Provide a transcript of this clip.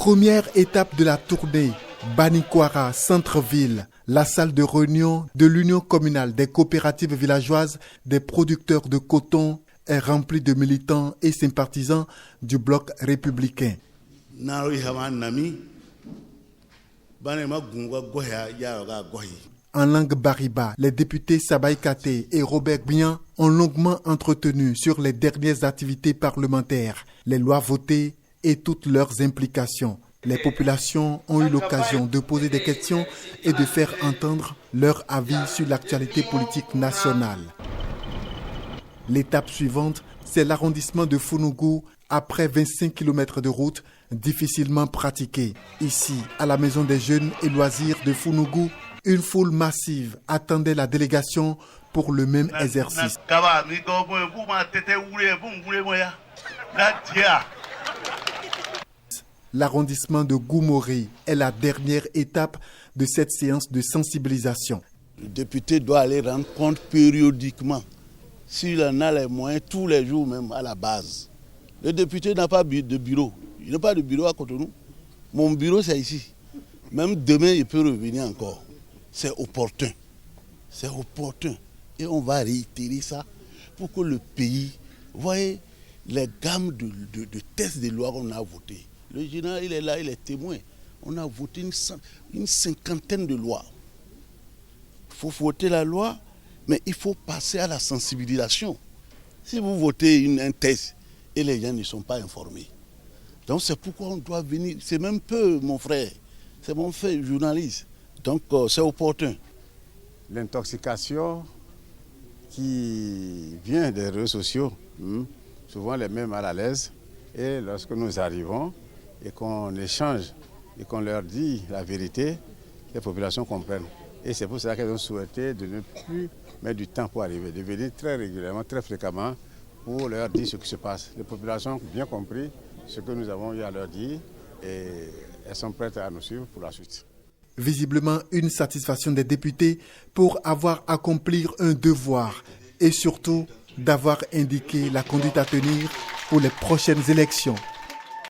Première étape de la tournée, Banikwara, centre-ville, la salle de réunion de l'Union communale des coopératives villageoises des producteurs de coton est remplie de militants et sympathisants du bloc républicain. En langue bariba, les députés Sabaï Kate et Robert Bian ont longuement entretenu sur les dernières activités parlementaires, les lois votées et toutes leurs implications. Les populations ont eu l'occasion de poser des questions et de faire entendre leur avis sur l'actualité politique nationale. L'étape suivante, c'est l'arrondissement de Founougou après 25 km de route difficilement pratiquée. Ici, à la Maison des Jeunes et Loisirs de Founougou, une foule massive attendait la délégation pour le même exercice. L'arrondissement de Goumoré est la dernière étape de cette séance de sensibilisation. Le député doit aller rendre compte périodiquement, s'il en a les moyens, tous les jours même à la base. Le député n'a pas de bureau. Il n'a pas de bureau à Cotonou. Mon bureau, c'est ici. Même demain, il peut revenir encore. C'est opportun. C'est opportun. Et on va réitérer ça pour que le pays, voyez, les gammes de tests de loi qu'on a votées. Le général, il est là, il est témoin. On a voté une cinquantaine de lois. Il faut voter la loi, mais il faut passer à la sensibilisation. Si vous votez un test et les gens ne sont pas informés. Donc c'est pourquoi on doit venir. C'est même peu, mon frère. C'est mon frère journaliste. Donc c'est opportun. L'intoxication qui vient des réseaux sociaux, souvent les mêmes mal à l'aise. Et lorsque nous arrivons et qu'on échange et qu'on leur dit la vérité, les populations comprennent. Et c'est pour cela qu'elles ont souhaité de ne plus mettre du temps pour arriver, de venir très régulièrement, très fréquemment pour leur dire ce qui se passe. Les populations ont bien compris ce que nous avons eu à leur dire et elles sont prêtes à nous suivre pour la suite. Visiblement une satisfaction des députés pour avoir accompli un devoir et surtout d'avoir indiqué la conduite à tenir pour les prochaines élections.